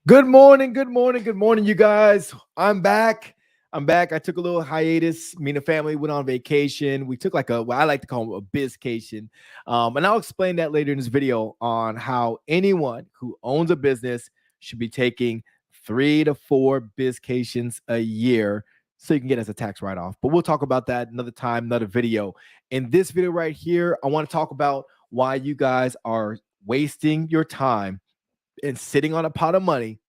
Good morning, good morning, good morning, you guys. I'm back. I'm back. I took a little hiatus. Me and the family went on vacation. We took like what I like to call a bizcation. And I'll explain that later in this video on how anyone who owns a business should be taking 3 to 4 bizcations a year so you can get as a tax write-off. But we'll talk about that another time, another video. In this video right here, I want to talk about why you guys are wasting your time and sitting on a pot of money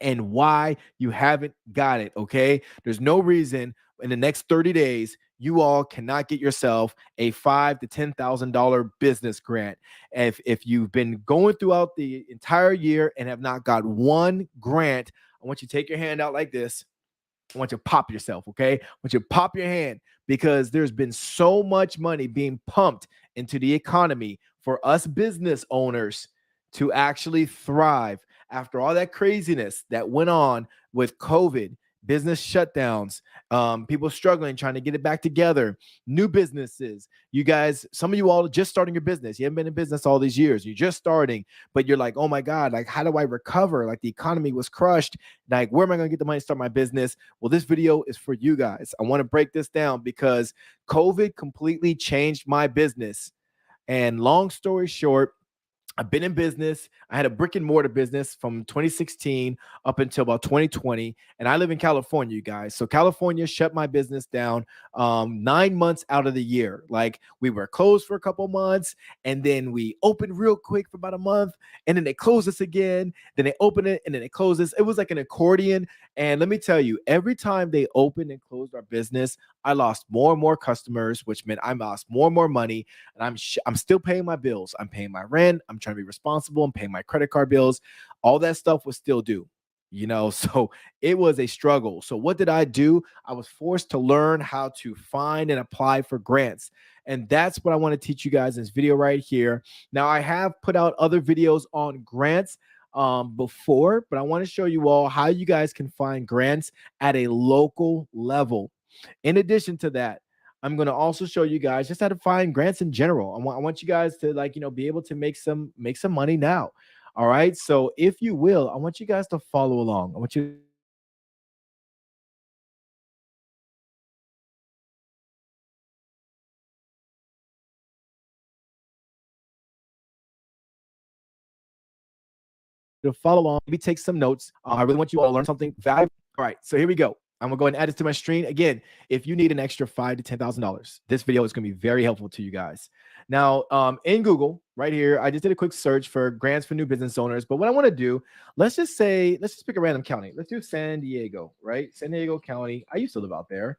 and why you haven't got it. Okay. There's no reason in the next 30 days you all cannot get yourself a $5,000 to $10,000 business grant. If you've been going throughout the entire year and have not got one grant, I want you to take your hand out like this. I want you to pop yourself, okay? I want you to pop your hand because there's been so much money being pumped into the economy for us business owners to actually thrive after all that craziness that went on with COVID, business shutdowns, people struggling, trying to get it back together, new businesses. You guys, some of you all are just starting your business. You haven't been in business all these years. You're just starting, but you're like, oh my God, like, how do I recover? Like, the economy was crushed. Like, where am I going to get the money to start my business? Well, this video is for you guys. I want to break this down because COVID completely changed my business. And long story short, I've been in business. I had a brick and mortar business from 2016 up until about 2020. And I live in California, you guys. So California shut my business down 9 months out of the year. Like, we were closed for a couple months and then we opened real quick for about a month. And then they closed us again. Then they open it and then it closes. It was like an accordion. And let me tell you, every time they opened and closed our business, I lost more and more customers, which meant I lost more and more money. And I'm still paying my bills. I'm paying my rent. I'm trying to be responsible. I'm paying my credit card bills. All that stuff was still due, so it was a struggle. So what did I do? I was forced to learn how to find and apply for grants. And that's what I want to teach you guys in this video right here. Now, I have put out other videos on grants before, but I want to show you all how you guys can find grants at a local level. In addition to that, I'm going to also show you guys just how to find grants in general. I want you guys to be able to make some money now. All right. So if you will, I want you guys to follow along. I want you to follow along, maybe take some notes. I really want you all to learn something valuable. All right, so here we go. I'm gonna go ahead and add this to my screen. Again, if you need an extra $5,000 to $10,000, this video is gonna be very helpful to you guys. Now, in Google, right here, I just did a quick search for grants for new business owners. But what I want to do, let's just pick a random county. Let's do San Diego, right? San Diego County. I used to live out there.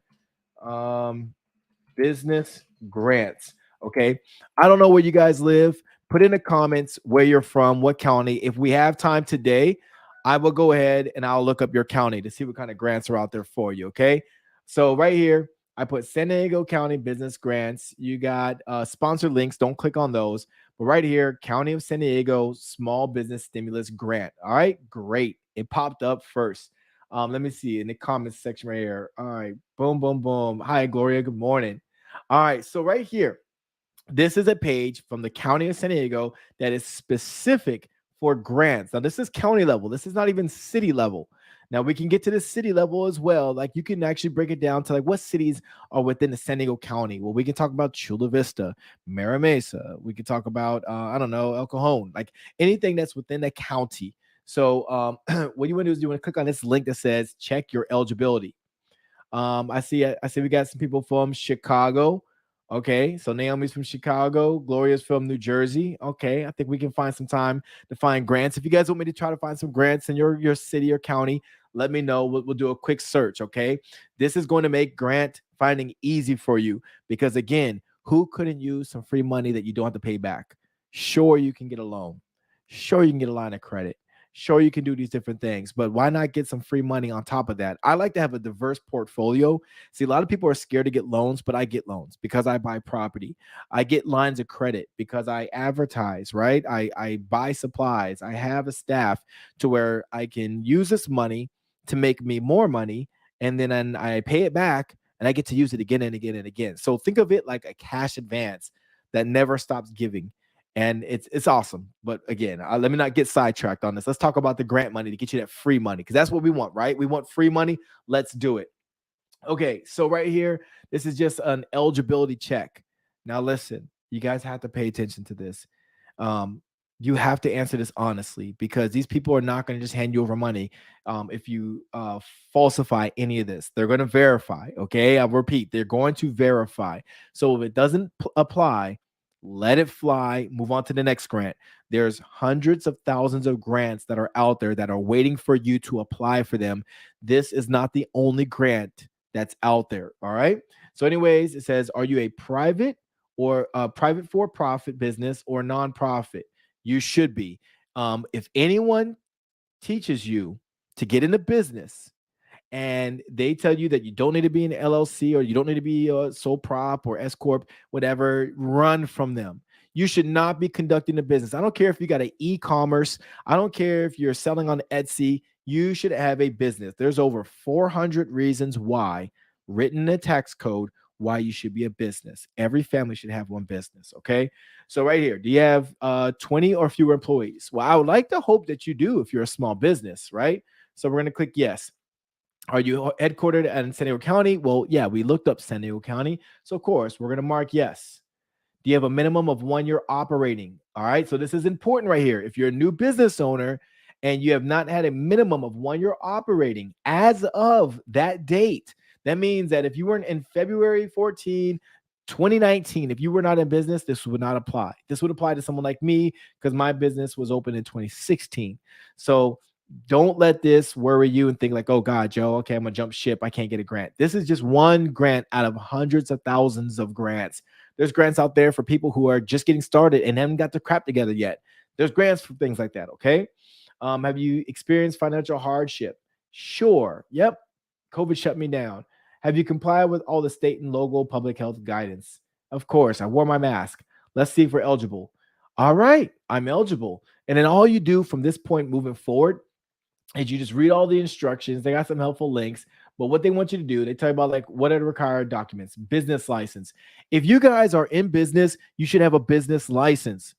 Business grants. Okay. I don't know where you guys live. Put in the comments where you're from, what county. If we have time today, I will go ahead and I'll look up your county to see what kind of grants are out there for you. Okay. So right here, I put San Diego County business grants. You got sponsored links. Don't click on those. But right here, County of San Diego small business stimulus grant. All right. Great. It popped up first. Let me see in the comments section right here. All right. Boom, boom, boom. Hi, Gloria. Good morning. All right. So right here, this is a page from the County of San Diego that is specific for grants. Now, this is county level. This is not even city level. Now, we can get to the city level as well. Like, you can actually break it down to like what cities are within the San Diego County. Well, we can talk about Chula Vista, Mira Mesa. We can talk about, I don't know, El Cajon, like anything that's within the county. So what you want to do is you want to click on this link that says check your eligibility. I see we got some people from Chicago. Okay, so Naomi's from Chicago, Gloria's from New Jersey. Okay, I think we can find some time to find grants. If you guys want me to try to find some grants in your city or county, let me know. We'll do a quick search. Okay, this is going to make grant finding easy for you because, again, who couldn't use some free money that you don't have to pay back? Sure, you can get a loan. Sure, you can get a line of credit. Sure, you can do these different things, but why not get some free money on top of that? I like to have a diverse portfolio. See, a lot of people are scared to get loans, but I get loans because I buy property. I get lines of credit because I advertise, right? I buy supplies. I have a staff to where I can use this money to make me more money, and then I pay it back, and I get to use it again and again and again. So think of it like a cash advance that never stops giving. and it's awesome. But again, let me not get sidetracked on this. Let's talk about the grant money to get you that free money, because that's what we want, right? We want free money. Let's do it. Okay, so right here, this is just an eligibility check. Now, listen, you guys have to pay attention to this. Um, you have to answer this honestly, because these people are not going to just hand you over money if you falsify any of this. They're going to verify. Okay, I'll repeat, they're going to verify. So if it doesn't apply, let it fly. Move on to the next grant. There's hundreds of thousands of grants that are out there that are waiting for you to apply for them. This is not the only grant that's out there. All right. So, anyways, it says, are you a private or a private for profit business or nonprofit? You should be. If anyone teaches you to get into business and they tell you that you don't need to be an LLC or you don't need to be a sole prop or S corp, whatever, run from them. You should not be conducting a business. I don't care if you got an e-commerce. I don't care if you're selling on Etsy. You should have a business. There's over 400 reasons why, written in the tax code, why you should be a business. Every family should have one business. Okay. So right here, do you have 20 or fewer employees? Well, I would like to hope that you do if you're a small business, right? So we're going to click yes. Are you headquartered in San Diego County? Well, yeah, we looked up San Diego County. So, of course, we're going to mark yes. Do you have a minimum of 1 year operating? All right. So, this is important right here. If you're a new business owner and you have not had a minimum of 1 year operating as of that date, that means that if you weren't in February 14, 2019, if you were not in business, this would not apply. This would apply to someone like me because my business was open in 2016. So, don't let this worry you and think like, oh God, Joe, okay, I'm gonna jump ship. I can't get a grant. This is just one grant out of hundreds of thousands of grants. There's grants out there for people who are just getting started and haven't got their crap together yet. There's grants for things like that. Okay. Have you experienced financial hardship? Sure. Yep. COVID shut me down. Have you complied with all the state and local public health guidance? Of course. I wore my mask. Let's see if we're eligible. All right. I'm eligible. And then all you do from this point moving forward is you just read all the instructions. They got some helpful links, but what they want you to do, they tell you about like what are the required documents, business license. If you guys are in business, you should have a business license.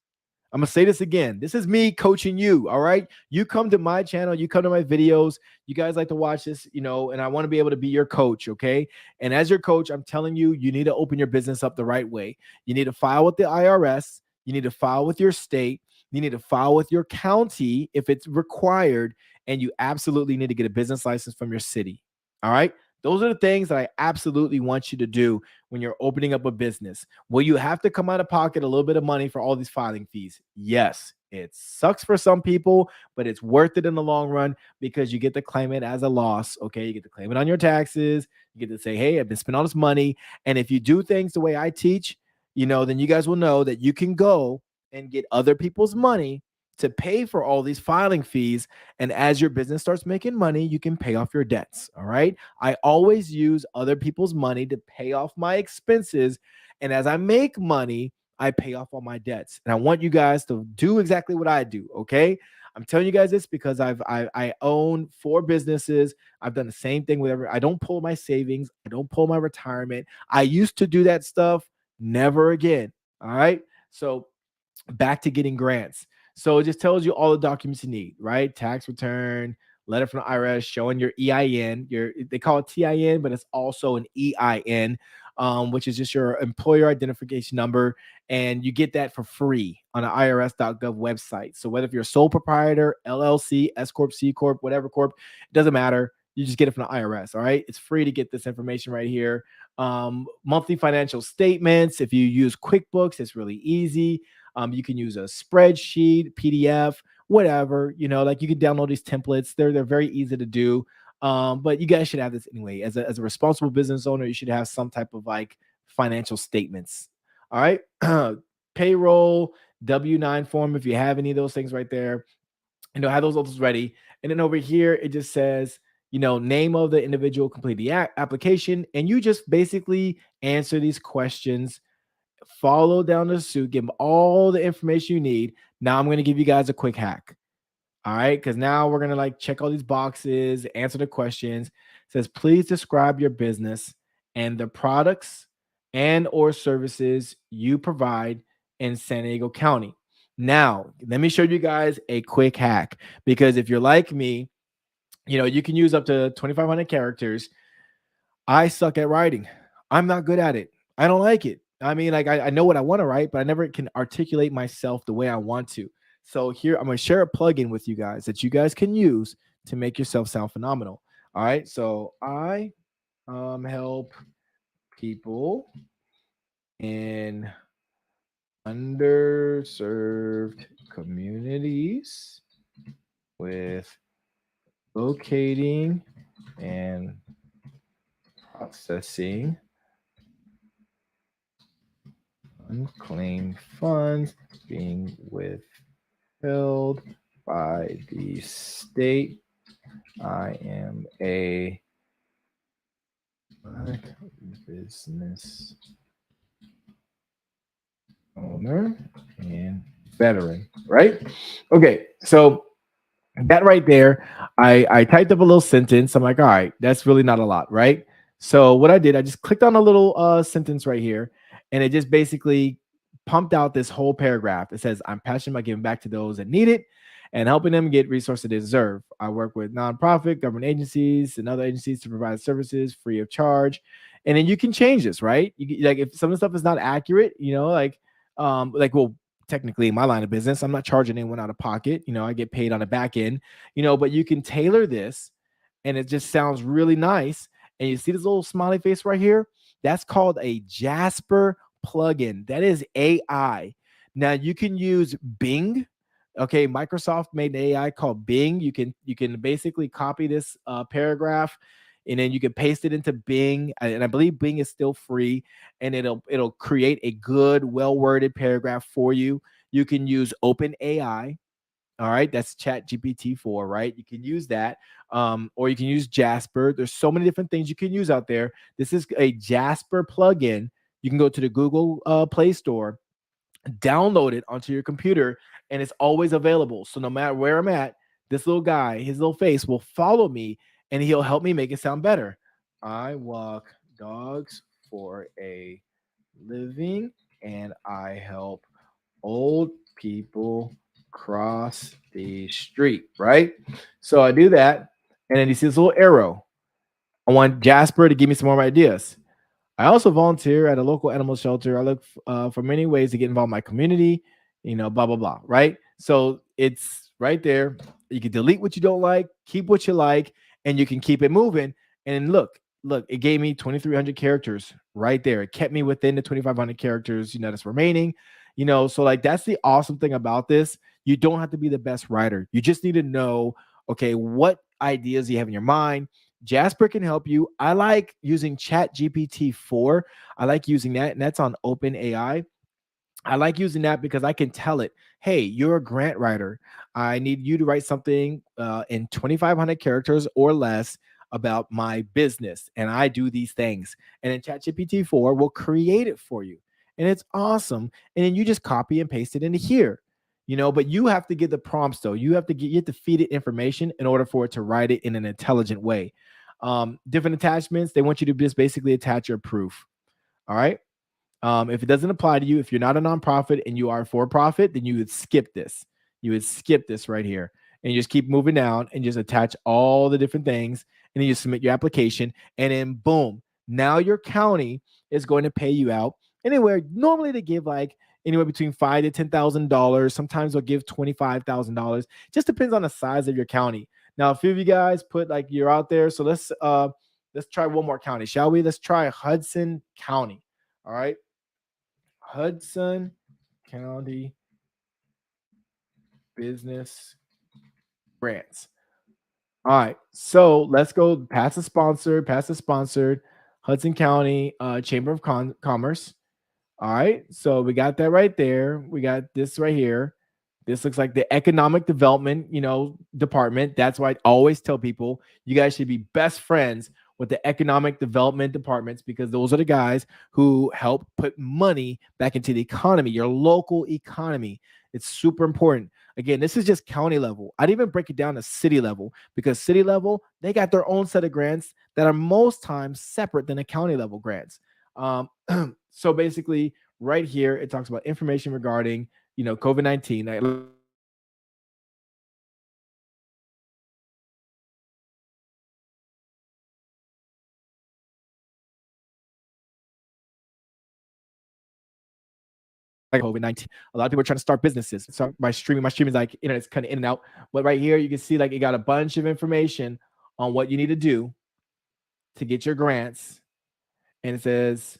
I'm gonna say this again. This is me coaching you. All right. You come to my channel, you come to my videos. You guys like to watch this, and I want to be able to be your coach. Okay. And as your coach, I'm telling you, you need to open your business up the right way. You need to file with the IRS. You need to file with your state. You need to file with your county if it's required. And you absolutely need to get a business license from your city. All right. Those are the things that I absolutely want you to do when you're opening up a business. Will you have to come out of pocket a little bit of money for all these filing fees? Yes, it sucks for some people, but it's worth it in the long run because you get to claim it as a loss. Okay. You get to claim it on your taxes. You get to say, hey, I've been spending all this money. And if you do things the way I teach, then you guys will know that you can go and get other people's money to pay for all these filing fees. And as your business starts making money, you can pay off your debts. All right. I always use other people's money to pay off my expenses. And as I make money, I pay off all my debts. And I want you guys to do exactly what I do. Okay. I'm telling you guys this because I own 4 businesses. I've done the same thing with I don't pull my savings. I don't pull my retirement. I used to do that stuff. Never again. All right. So back to getting grants. So it just tells you all the documents you need, right? Tax return, letter from the IRS showing your EIN. They call it TIN, but it's also an EIN, which is just your employer identification number. And you get that for free on the irs.gov website. So whether if you're a sole proprietor, LLC, S Corp, C Corp, whatever Corp, it doesn't matter. You just get it from the IRS. All right. It's free to get this information right here. Monthly financial statements. If you use QuickBooks, it's really easy. You can use a spreadsheet, PDF, whatever, like you can download these templates. They're very easy to do. But you guys should have this anyway. As a responsible business owner, you should have some type of like financial statements. All right. Payroll W9 form. If you have any of those things right there, have those ready. And then over here, it just says, name of the individual, complete the application. And you just basically answer these questions, follow down the suit, give them all the information you need. Now I'm going to give you guys a quick hack. All right. Because now we're going to like check all these boxes, answer the questions. It says, please describe your business and the products and or services you provide in San Diego County. Now, let me show you guys a quick hack, because if you're like me, you can use up to 2,500 characters. I suck at writing. I'm not good at it. I don't like it. I mean, like I know what I want to write, but I never can articulate myself the way I want to. So here I'm gonna share a plugin with you guys that you guys can use to make yourself sound phenomenal. All right. So I help people in underserved communities with locating and processing unclaimed funds being withheld by the state. I am a business owner and veteran, right? Okay, so that right there, I typed up a little sentence. I'm like, all right, that's really not a lot, right? So what I did, I just clicked on a little sentence right here, and it just basically pumped out this whole paragraph. It says, I'm passionate about giving back to those that need it and helping them get resources they deserve. I work with nonprofit, government agencies, and other agencies to provide services free of charge. And then you can change this, right? Like if some of the stuff is not accurate, well, technically in my line of business, I'm not charging anyone out of pocket. I get paid on the back end, but you can tailor this and it just sounds really nice. And you see this little smiley face right here? That's called a Jasper plugin. That is AI. Now you can use Bing. Okay, Microsoft made an AI called Bing. You can basically copy this paragraph, and then you can paste it into Bing. And I believe Bing is still free, and it'll create a good, well worded paragraph for you. You can use Open AI. All right, that's Chat GPT-4, right? You can use that, or you can use Jasper. There's so many different things you can use out there. This is a Jasper plugin. You can go to the Google Play Store, download it onto your computer, and it's always available. So no matter where I'm at, this little guy, his little face will follow me, and he'll help me make it sound better. I walk dogs for a living, and I help old people cross the street, right? So I do that, and then you see this little arrow. I want Jasper to give me some more ideas. I also volunteer at a local animal shelter. I look for many ways to get involved in my community, blah, blah, blah, right? So it's right there. You can delete what you don't like, keep what you like, and you can keep it moving. And look, it gave me 2,300 characters right there. It kept me within the 2,500 characters, that's remaining, so like that's the awesome thing about this. You don't have to be the best writer. You just need to know, okay, what ideas you have in your mind. Jasper can help you. I like using Chat GPT-4. I like using that, and that's on Open AI. I like using that because I can tell it, hey, you're a grant writer. I need you to write something in 2,500 characters or less about my business. And I do these things. And then ChatGPT 4 will create it for you. And it's awesome. And then you just copy and paste it into here. But you have to get the prompts though. You have to feed it information in order for it to write it in an intelligent way. Different attachments, they want you to just basically attach your proof. All right. If it doesn't apply to you, if you're not a nonprofit and you are for profit, then you would skip this. You would skip this right here, and you just keep moving down and just attach all the different things, and then you submit your application, and then boom, now your county is going to pay you out anywhere. Normally they give like anywhere between $5,000 to $10,000. Sometimes they'll give $25,000. Just depends on the size of your county. Now, a few of you guys put like you're out there, so let's try one more county, shall we? Let's try Hudson County. All right. Hudson County business grants. All right, so let's go past the sponsored Hudson County Chamber of Commerce. All right, so we got that right there. We got this right here. This looks like the economic development, department. That's why I always tell people you guys should be best friends with the economic development departments, because those are the guys who help put money back into the economy, your local economy. It's super important. Again, this is just county level. I'd even break it down to city level, because city level, they got their own set of grants that are most times separate than the county level grants. So basically, right here, it talks about information regarding COVID-19. Like COVID-19, a lot of people are trying to start businesses. So my stream is like internet's kind of in and out. But right here, you can see like it got a bunch of information on what you need to do to get your grants, and it says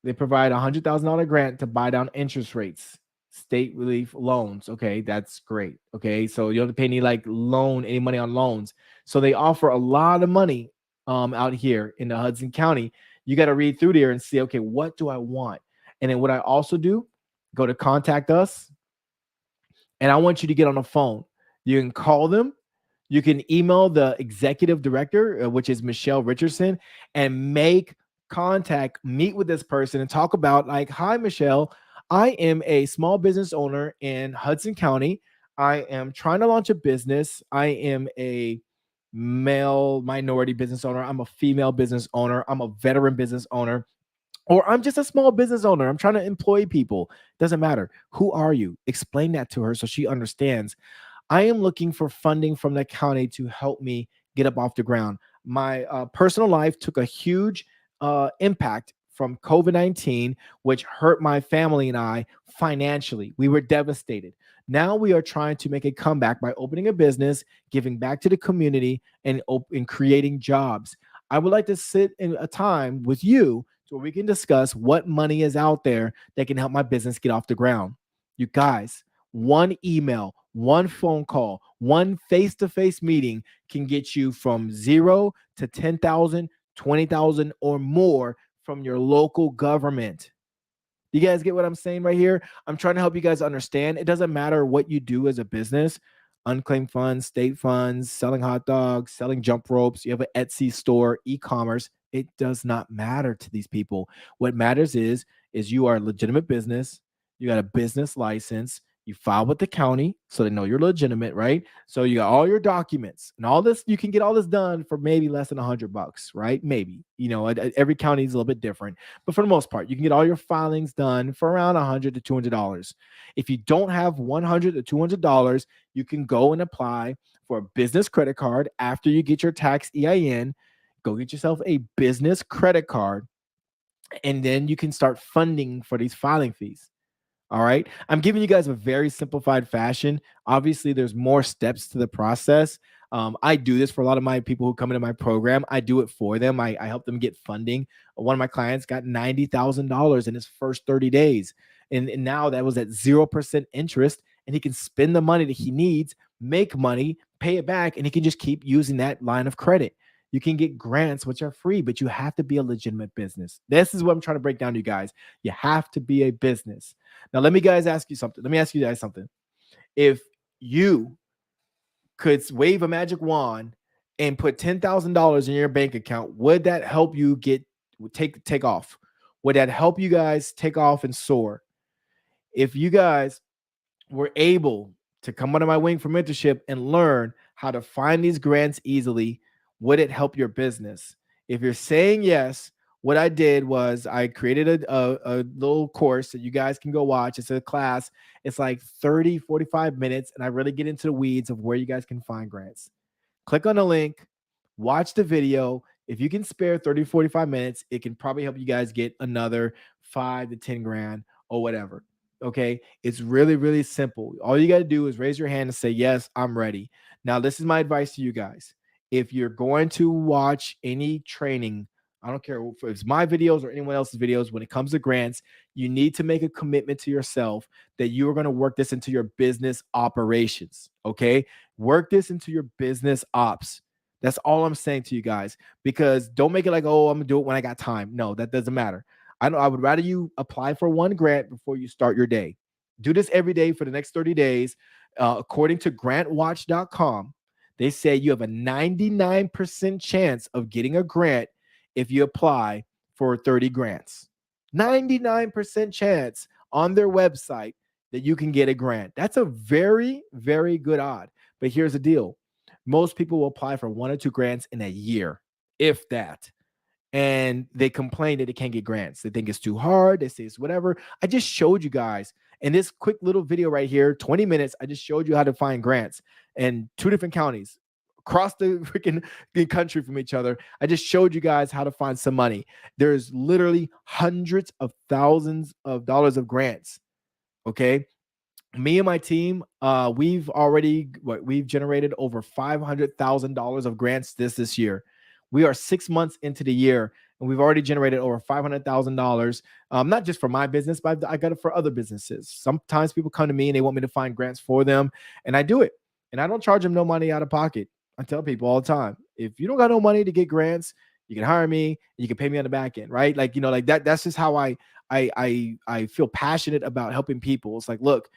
they provide $100,000 grant to buy down interest rates, state relief loans. Okay, that's great. Okay, so you don't have to pay any money on loans. So they offer a lot of money out here in the Hudson County. You got to read through there and see, okay, what do I want? And then what I also do, go to contact us, and I want you to get on the phone. You can call them. You can email the executive director, which is Michelle Richardson, and make contact, meet with this person and talk about like, hi, Michelle, I am a small business owner in Hudson County. I am trying to launch a business. I am a male minority business owner. I'm a female business owner. I'm a veteran business owner. Or I'm just a small business owner. I'm trying to employ people. Doesn't matter. Who are you? Explain that to her so she understands. I am looking for funding from the county to help me get up off the ground. My personal life took a huge impact from COVID-19, which hurt my family and I financially. We were devastated. Now we are trying to make a comeback by opening a business, giving back to the community, and creating jobs. I would like to sit in a time with you so we can discuss what money is out there that can help my business get off the ground. You guys, one email, one phone call, one face-to-face meeting can get you from 0 to 10,000, 20,000 or more from your local government. You guys get what I'm saying right here? I'm trying to help you guys understand. It doesn't matter what you do as a business, unclaimed funds, state funds, selling hot dogs, selling jump ropes, you have an Etsy store, e-commerce. It does not matter to these people. What matters is you are a legitimate business. You got a business license. You file with the county so they know you're legitimate, right? So you got all your documents and all this. You can get all this done for maybe less than $100, right? Maybe, every county is a little bit different, but for the most part, you can get all your filings done for around $100 to $200. If you don't have $100 to $200, you can go and apply for a business credit card after you get your tax EIN. Go get yourself a business credit card, and then you can start funding for these filing fees. All right. I'm giving you guys a very simplified fashion. Obviously, there's more steps to the process. I do this for a lot of my people who come into my program. I do it for them. I help them get funding. One of my clients got $90,000 in his first 30 days. And now that was at 0% interest. And he can spend the money that he needs, make money, pay it back, and he can just keep using that line of credit. You can get grants, which are free, but you have to be a legitimate business. This is what I'm trying to break down to you guys. You have to be a business. Now, let me ask you something. Let me ask you guys something. If you could wave a magic wand and put $10,000 in your bank account, would that help you take off? Would that help you guys take off and soar? If you guys were able to come under my wing for mentorship and learn how to find these grants easily, would it help your business? If you're saying yes, what I did was I created a little course that you guys can go watch. It's a class. It's like 30, 45 minutes, and I really get into the weeds of where you guys can find grants. Click on the link, watch the video. If you can spare 30, 45 minutes, it can probably help you guys get another 5 to 10 grand or whatever. Okay. It's really, really simple. All you got to do is raise your hand and say, yes, I'm ready. Now, this is my advice to you guys. If you're going to watch any training, I don't care if it's my videos or anyone else's videos, when it comes to grants, you need to make a commitment to yourself that you are going to work this into your business operations. Okay. Work this into your business ops. That's all I'm saying to you guys, because don't make it like, oh, I'm going to do it when I got time. No, that doesn't matter. I would rather you apply for one grant before you start your day. Do this every day for the next 30 days. According to grantwatch.com, they say you have a 99% chance of getting a grant if you apply for 30 grants. 99% chance on their website that you can get a grant. That's a very, very good odd. But here's the deal. Most people will apply for 1 or 2 grants in a year, if that. And they complain that they can't get grants. They think it's too hard. They say it's whatever. I just showed you guys In this quick little video right here, 20 minutes, I just showed you how to find grants in 2 different counties across the freaking country from each other. I just showed you guys how to find some money. There's literally hundreds of thousands of dollars of grants. Okay. Me and my team, we've generated over $500,000 of grants this year. We are 6 months into the year, and we've already generated over $500,000. Not just for my business, but I got it for other businesses. Sometimes people come to me and they want me to find grants for them, and I do it. And I don't charge them no money out of pocket. I tell people all the time, if you don't got no money to get grants, you can hire me. You can pay me on the back end, right? Like, like that. That's just how I feel passionate about helping people. It's like, look,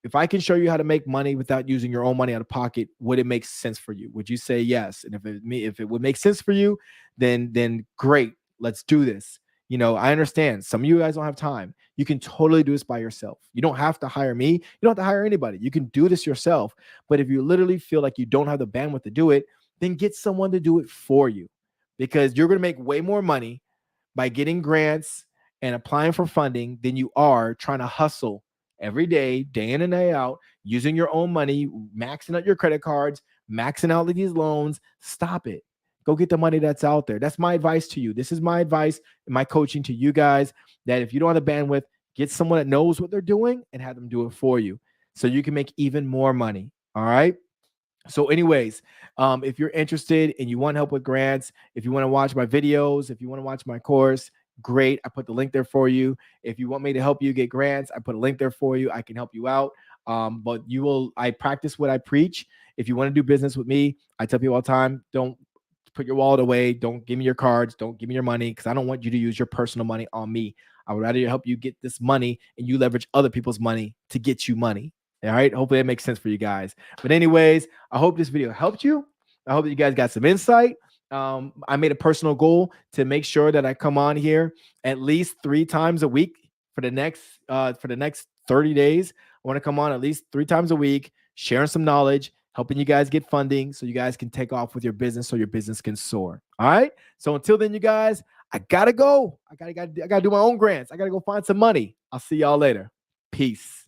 if I can show you how to make money without using your own money out of pocket, would it make sense for you? Would you say yes? And if it would make sense for you, then great, let's do this. I understand some of you guys don't have time. You can totally do this by yourself. You don't have to hire me. You don't have to hire anybody. You can do this yourself. But if you literally feel like you don't have the bandwidth to do it, then get someone to do it for you, because you're going to make way more money by getting grants and applying for funding than you are trying to hustle every day, day in and day out, using your own money, maxing out your credit cards, maxing out these loans. Stop it. Go get the money that's out there. That's my advice to you. This is my advice and my coaching to you guys, that if you don't have the bandwidth, get someone that knows what they're doing and have them do it for you so you can make even more money. All right. So anyways, if you're interested and you want help with grants, if you want to watch my videos, if you want to watch my course, great. I put the link there for you. If you want me to help you get grants, I put a link there for you. I can help you out. But I practice what I preach. If you want to do business with me, I tell people all the time, don't put your wallet away. Don't give me your cards. Don't give me your money, because I don't want you to use your personal money on me. I would rather help you get this money and you leverage other people's money to get you money. All right. Hopefully that makes sense for you guys. But anyways, I hope this video helped you. I hope that you guys got some insight. I made a personal goal to make sure that I come on here at least 3 times a week for the next 30 days. I want to come on at least 3 times a week, sharing some knowledge, helping you guys get funding so you guys can take off with your business so your business can soar. All right. So until then, you guys, I gotta go. I gotta do my own grants. I gotta go find some money. I'll see y'all later. Peace.